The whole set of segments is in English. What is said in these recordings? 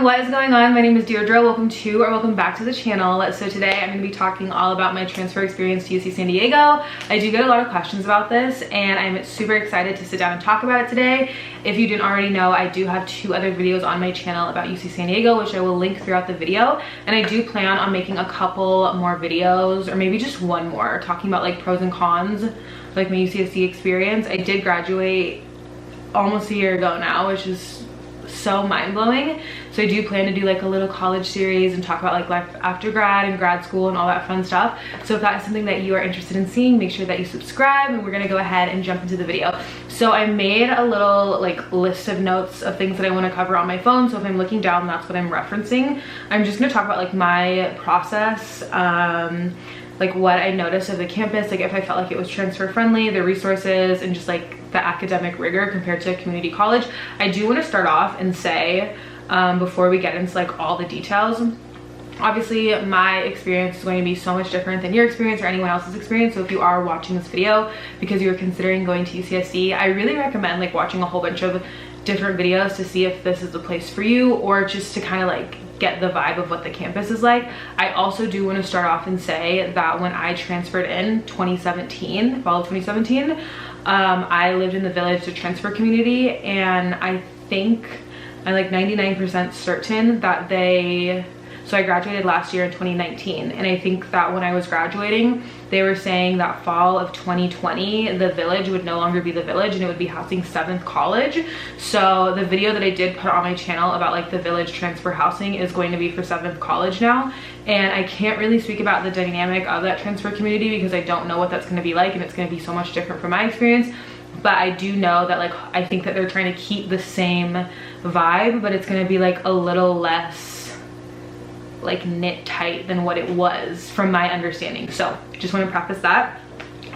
what is going on? My name is Deirdre. Welcome back to the channel. So today I'm going to be talking all about my transfer experience to UC San Diego. I do get a lot of questions about this and I'm super excited to sit down and talk about it today. If you didn't already know, I do have 2 other videos on my channel about UC San Diego, which I will link throughout the video. And I do plan on making a couple more videos, or maybe just one more, talking about like pros and cons, like my UCSD experience. I did graduate almost a year ago now, which is so mind-blowing. So I do plan to do like a little college series and talk about like life after grad and grad school and all that fun stuff. So if that is something that you are interested in seeing, make sure that you subscribe, and we're gonna go ahead and jump into the video. So I made a little like list of notes of things that I want to cover on my phone. So if I'm looking down, that's what I'm referencing. I'm just gonna talk about like my process, like what I noticed of the campus, like if I felt like it was transfer friendly, the resources, and just like the academic rigor compared to a community college. I do want to start off and say, before we get into like all the details, obviously my experience is going to be so much different than your experience or anyone else's experience. So if you are watching this video because you're considering going to UCSD, I really recommend like watching a whole bunch of different videos to see if this is the place for you, or just to kind of like get the vibe of what the campus is like. I also do want to start off and say that when I transferred in fall of 2017, I lived in the Village to Transfer community, and I think I'm like 99% certain that so I graduated last year in 2019, and I think that when I was graduating, they were saying that fall of 2020, the Village would no longer be the Village and it would be housing 7th College. So the video that I did put on my channel about like the Village transfer housing is going to be for 7th College now. And I can't really speak about the dynamic of that transfer community because I don't know what that's going to be like, and it's going to be so much different from my experience. But I do know that like I think that they're trying to keep the same vibe, but it's going to be like a little less like knit tight than what it was from my understanding. So just want to preface that.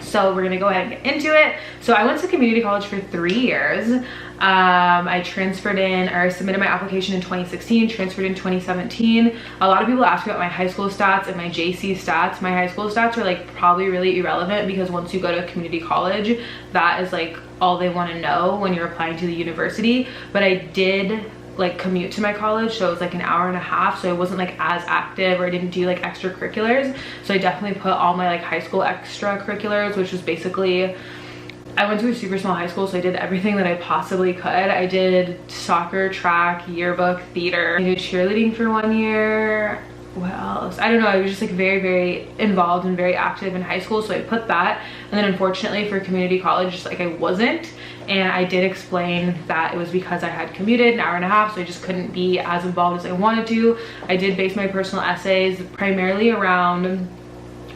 So we're gonna go ahead and get into it. So I went to community college for 3 years. I transferred in, or submitted my application in 2016, transferred in 2017. A lot of people ask me about my high school stats and my JC stats. My high school stats are like probably really irrelevant because once you go to a community college, that is like all they want to know when you're applying to the university. But I did like commute to my college, so it was like an hour and a half, so I wasn't like as active, or I didn't do like extracurriculars. So I definitely put all my like high school extracurriculars, which was basically, I went to a super small high school, so I did everything that I possibly could. I did soccer, track, yearbook, theater. I did cheerleading for 1 year. What else? I don't know. I was just like very involved and very active in high school, so I put that. And then unfortunately for community college, just like I wasn't. And I did explain that it was because I had commuted an hour and a half, so I just couldn't be as involved as I wanted to. I did base my personal essays primarily around,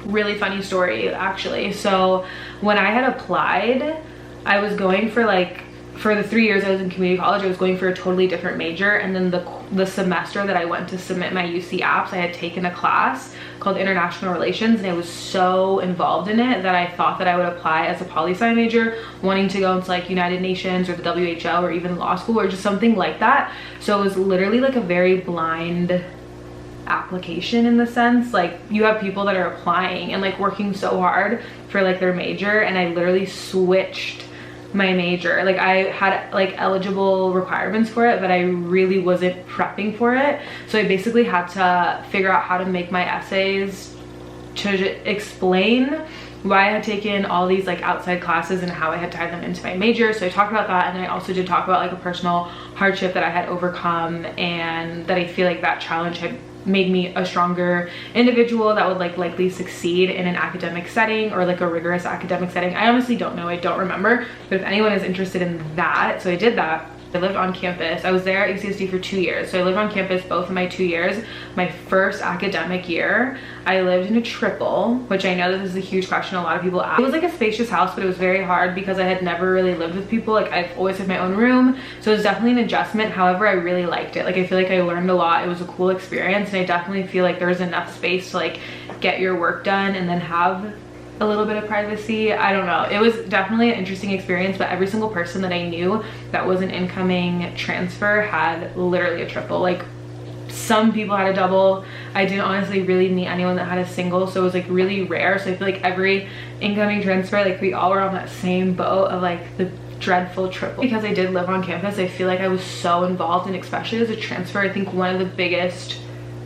really funny story actually. So when I had applied, I was going for like, for the 3 years I was in community college, I was going for a totally different major. And then the semester that I went to submit my UC apps, I had taken a class called International Relations, and I was so involved in it that I thought that I would apply as a poli-sci major, wanting to go into like United Nations or the WHO or even law school or just something like that. So it was literally like a very blind application in the sense, like you have people that are applying and like working so hard for like their major, and I literally switched my major. Like I had like eligible requirements for it, but I really wasn't prepping for it. So I basically had to figure out how to make my essays to explain why I had taken all these like outside classes and how I had tied them into my major. So I talked about that, and then I also did talk about like a personal hardship that I had overcome, and that I feel like that challenge had made me a stronger individual that would like likely succeed in an academic setting, or like a rigorous academic setting. I honestly don't know, I don't remember, but if anyone is interested in that, so I did that. I lived on campus. I was there at UCSD for 2 years. So I lived on campus both of my 2 years. My first academic year, I lived in a triple, which I know this is a huge question a lot of people ask. It was like a spacious house, but it was very hard because I had never really lived with people. Like I've always had my own room. So it was definitely an adjustment. However, I really liked it. Like I feel like I learned a lot. It was a cool experience, and I definitely feel like there was enough space to like get your work done and then have a little bit of privacy. I don't know, it was definitely an interesting experience. But every single person that I knew that was an incoming transfer had literally a triple. Like some people had a double. I didn't honestly really meet anyone that had a single, so it was like really rare. So I feel like every incoming transfer, like we all were on that same boat of like the dreadful triple. Because I did live on campus, I feel like I was so involved, and especially as a transfer, I think one of the biggest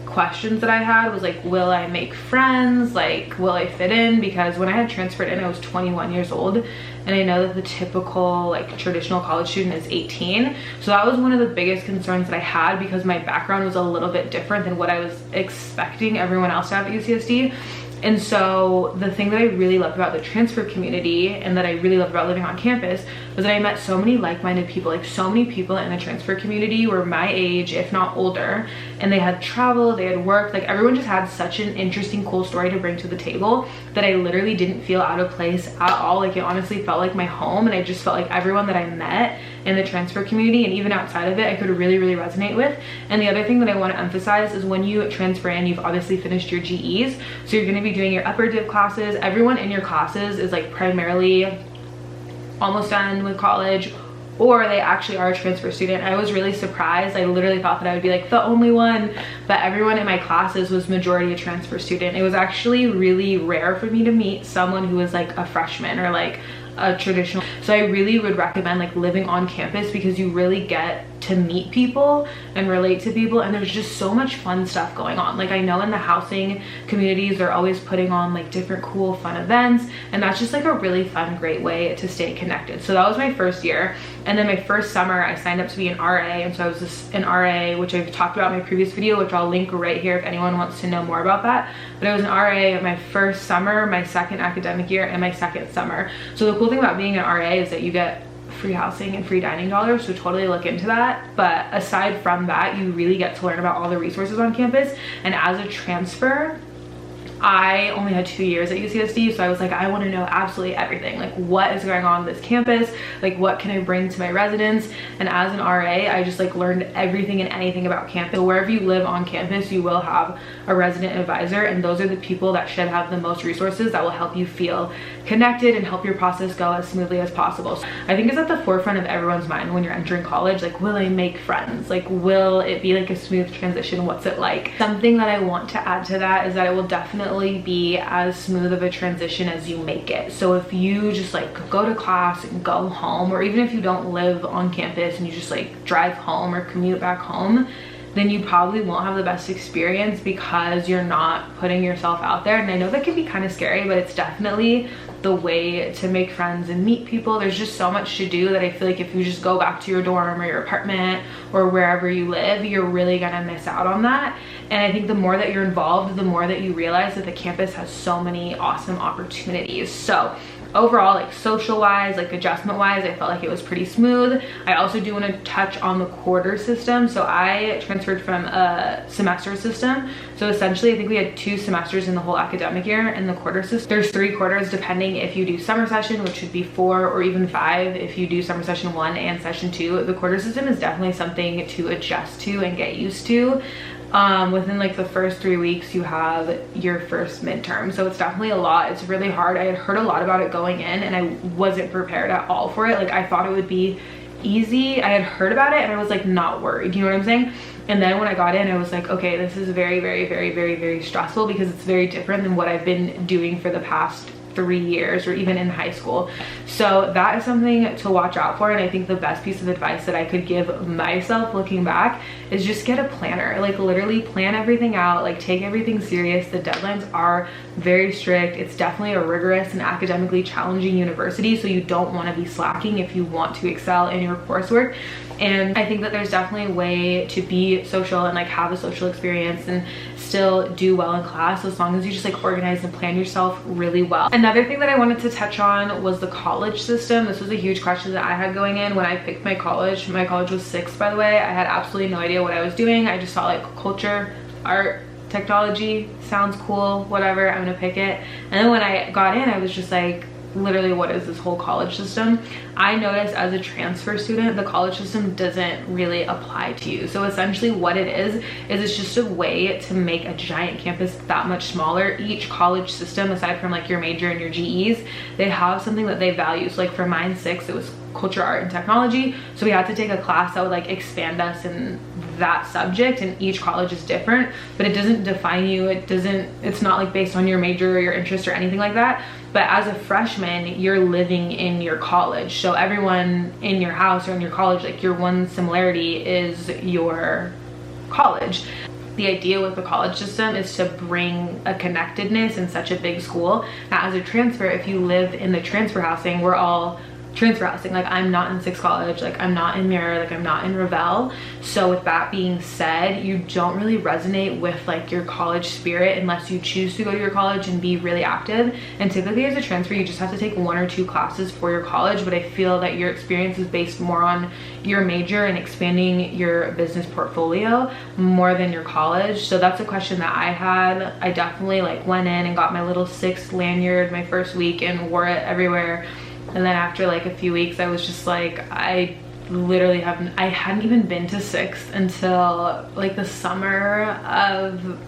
questions that I had was like, will I make friends? Like, will I fit in? Because when I had transferred in, I was 21 years old, and I know that the typical like traditional college student is 18. So that was one of the biggest concerns that I had, because my background was a little bit different than what I was expecting everyone else to have at UCSD. And so the thing that I really loved about the transfer community, and that I really loved about living on campus, was that I met so many like-minded people. Like, so many people in the transfer community were my age, if not older, and they had traveled, they had worked. Like, everyone just had such an interesting, cool story to bring to the table that I literally didn't feel out of place at all. Like, it honestly felt like my home, and I just felt like everyone that I met in the transfer community, and even outside of it, I could really, really resonate with. And the other thing that I want to emphasize is when you transfer in, you've obviously finished your GEs, so you're going to be doing your upper div classes. Everyone in your classes is like primarily almost done with college, or they actually are a transfer student. I was really surprised. I literally thought that I would be like the only one, but everyone in my classes was majority a transfer student. It was actually really rare for me to meet someone who was like a freshman or like a traditional. So I really would recommend like living on campus, because you really get to meet people and relate to people, and there's just so much fun stuff going on. Like, I know in the housing communities they're always putting on like different cool fun events, and that's just like a really fun, great way to stay connected. So that was my first year. And then my first summer I signed up to be an RA, and so I was just an RA, which I've talked about in my previous video, which I'll link right here if anyone wants to know more about that. But I was an RA my first summer, my second academic year, and my second summer. So the cool thing about being an RA is that you get free housing and free dining dollars, so totally look into that. But aside from that, you really get to learn about all the resources on campus. And as a transfer, I only had 2 years at UCSD, so I was like, I want to know absolutely everything. Like, what is going on this campus? Like, what can I bring to my residents? And as an RA, I just like learned everything and anything about campus. So wherever you live on campus, you will have a resident advisor, and those are the people that should have the most resources that will help you feel connected and help your process go as smoothly as possible. So I think it's at the forefront of everyone's mind when you're entering college. Like, will I make friends? Like, will it be like a smooth transition? What's it like? Something that I want to add to that is that it will definitely be as smooth of a transition as you make it. So if you just like go to class and go home, or even if you don't live on campus and you just like drive home or commute back home, then you probably won't have the best experience, because you're not putting yourself out there. And I know that can be kind of scary, but it's definitely the way to make friends and meet people. There's just so much to do that I feel like if you just go back to your dorm or your apartment or wherever you live, you're really gonna miss out on that. And I think the more that you're involved, the more that you realize that the campus has so many awesome opportunities. So overall, like social wise, like adjustment wise, I felt like it was pretty smooth. I also do want to touch on the quarter system. So I transferred from a semester system. So essentially I think we had 2 semesters in the whole academic year in the quarter system. There's 3 quarters depending if you do summer session, which would be 4, or even 5 if you do summer session 1 and session 2. The quarter system is definitely something to adjust to and get used to. Within like the first 3 weeks you have your first midterm, so it's definitely a lot. It's really hard. I had heard a lot about it going in, and I wasn't prepared at all for it. Like, I thought it would be easy. I had heard about it and I was like not worried, you know what I'm saying? And then when I got in, I was like, okay, this is very, very, very, very, very stressful, because it's very different than what I've been doing for the past 3 years, or even in high school. So that is something to watch out for. And I think the best piece of advice that I could give myself looking back is just get a planner. Like, literally plan everything out, like take everything serious. The deadlines are very strict. It's definitely a rigorous and academically challenging university, so you don't want to be slacking if you want to excel in your coursework. And I think that there's definitely a way to be social and like have a social experience and still do well in class, as long as you just like organize and plan yourself really well. Another thing that I wanted to touch on was the college system. This was a huge question that I had going in when I picked my college. My college was 6, by the way. I had absolutely no idea what I was doing. I just thought like culture, art, technology sounds cool, whatever, I'm gonna pick it. And then when I got in, I was just like, literally, what is this whole college system? I noticed as a transfer student, the college system doesn't really apply to you. So essentially what it is it's just a way to make a giant campus that much smaller. Each college system, aside from like your major and your GEs, they have something that they value. So like for mine 6, it was culture, art, and technology. So we had to take a class that would like expand us in that subject, and each college is different, but it doesn't define you. It's not like based on your major or your interest or anything like that. But as a freshman, you're living in your college. So everyone in your house or in your college, like your one similarity is your college. The idea with the college system is to bring a connectedness in such a big school. Now, as a transfer, if you live in the transfer housing, we're all transfer housing. Like, I'm not in Six College, like I'm not in Mirror, like I'm not in Revelle. So with that being said, you don't really resonate with like your college spirit unless you choose to go to your college and be really active. And typically as a transfer, you just have to take 1 or 2 classes for your college, but I feel that your experience is based more on your major and expanding your business portfolio more than your college. So that's a question that I had. I definitely like went in and got my little 6 lanyard my first week and wore it everywhere. And then after like a few weeks, I was just like, I hadn't even been to 6th until like the summer of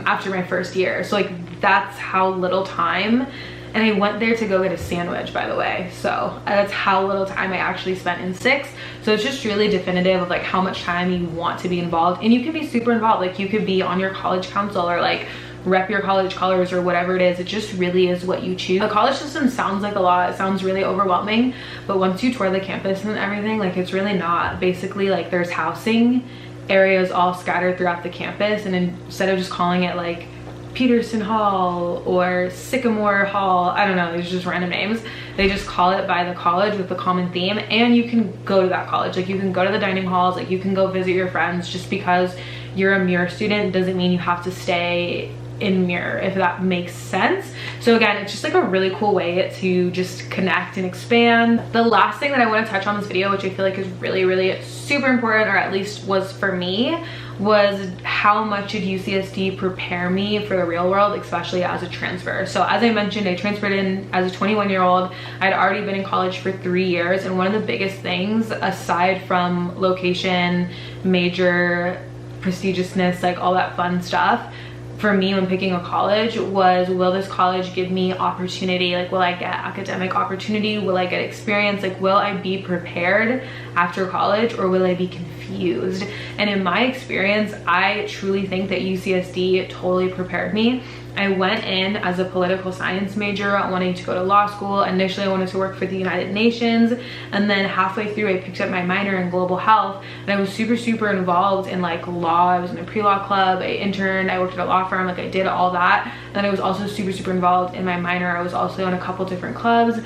after my first year. So like that's how little time. And I went there to go get a sandwich, by the way. So that's how little time I actually spent in 6th. So it's just really definitive of like how much time you want to be involved. And you can be super involved. Like you could be on your college council or like rep your college colors or whatever it is. It just really is what you choose. The college system sounds like a lot. It sounds really overwhelming, but once you tour the campus and everything, like it's really not. Basically, like there's housing areas all scattered throughout the campus, and instead of just calling it like Peterson Hall or Sycamore Hall, I don't know, these are just random names, they just call it by the college with the common theme. And you can go to that college, like you can go to the dining halls, like you can go visit your friends. Just because you're a Mirror student doesn't mean you have to stay in Mirror, if that makes sense. So again, it's just like a really cool way to just connect and expand. The last thing that I want to touch on this video, which I feel like is really super important, or at least was for me, was how much did UCSD prepare me for the real world, especially as a transfer. So as I mentioned, I transferred in as a 21-year-old. I'd already been in college for 3 years, and one of the biggest things, aside from location, major, prestigiousness, like all that fun stuff, for me when picking a college was, will this college give me opportunity? Like, will I get academic opportunity? Will I get experience? Like, will I be prepared after college, or will I be confused? And in my experience, I truly think that UCSD totally prepared me. I went in as a political science major, wanting to go to law school. Initially, I wanted to work for the United Nations, and then halfway through, I picked up my minor in global health, and I was super involved in like law. I was in a pre-law club, I interned, I worked at a law firm, like I did all that. Then I was also super involved in my minor. I was also in a couple different clubs.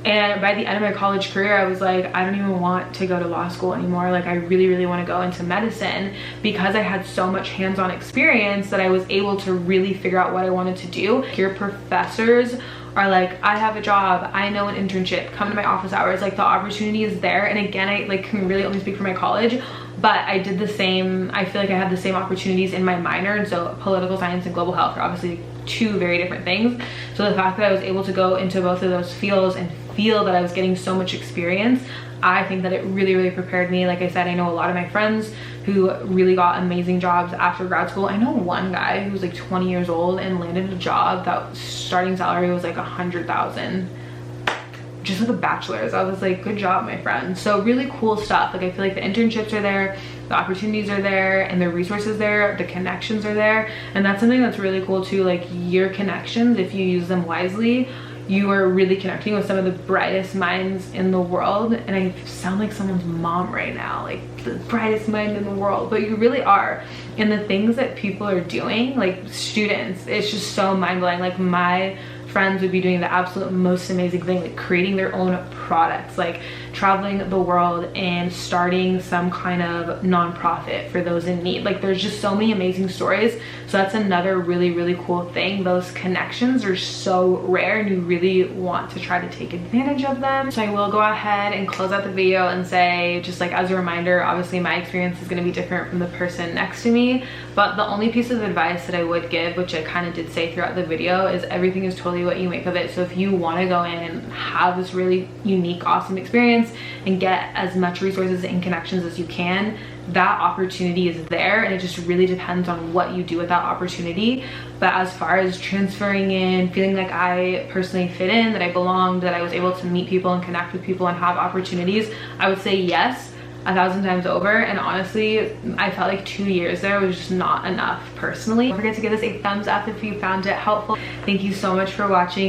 And by the end of my college career, I was like, I don't even want to go to law school anymore. Like I really want to go into medicine, because I had so much hands-on experience that I was able to really figure out what I wanted to do. Your professors are like, I have a job, I know an internship, come to my office hours. Like the opportunity is there. And again, I like can really only speak for my college, but I did the same. I feel like I had the same opportunities in my minor. And so political science and global health are obviously 2 very different things. So the fact that I was able to go into both of those fields and feel that I was getting so much experience, I think that it really prepared me. Like I said, I know a lot of my friends who really got amazing jobs after grad school. I know one guy who was like 20 years old and landed a job that starting salary was like $100,000 just with a bachelor's. I was like, good job, my friend. So really cool stuff. Like I feel like the internships are there, the opportunities are there, and the resources there, the connections are there. And that's something that's really cool too. Like your connections, if you use them wisely, you are really connecting with some of the brightest minds in the world. And I sound like someone's mom right now, like the brightest mind in the world, but you really are. And the things that people are doing, like students, it's just so mind-blowing. Like my friends would be doing the absolute most amazing thing, like creating their own products, like traveling the world and starting some kind of nonprofit for those in need. Like there's just so many amazing stories. So that's another really cool thing. Those connections are so rare, and you really want to try to take advantage of them. So I will go ahead and close out the video and say, just like as a reminder, obviously my experience is going to be different from the person next to me, but the only piece of advice that I would give, which I kind of did say throughout the video, is everything is totally what you make of it. So if you want to go in and have this really unique, awesome experience and get as much resources and connections as you can, that opportunity is there, and it just really depends on what you do with that opportunity. But as far as transferring in, feeling like I personally fit in, that I belonged, that I was able to meet people and connect with people and have opportunities, I would say yes. 1,000 times over, and honestly I felt like 2 years there was just not enough personally. Don't forget to give this a thumbs up if you found it helpful. Thank you so much for watching.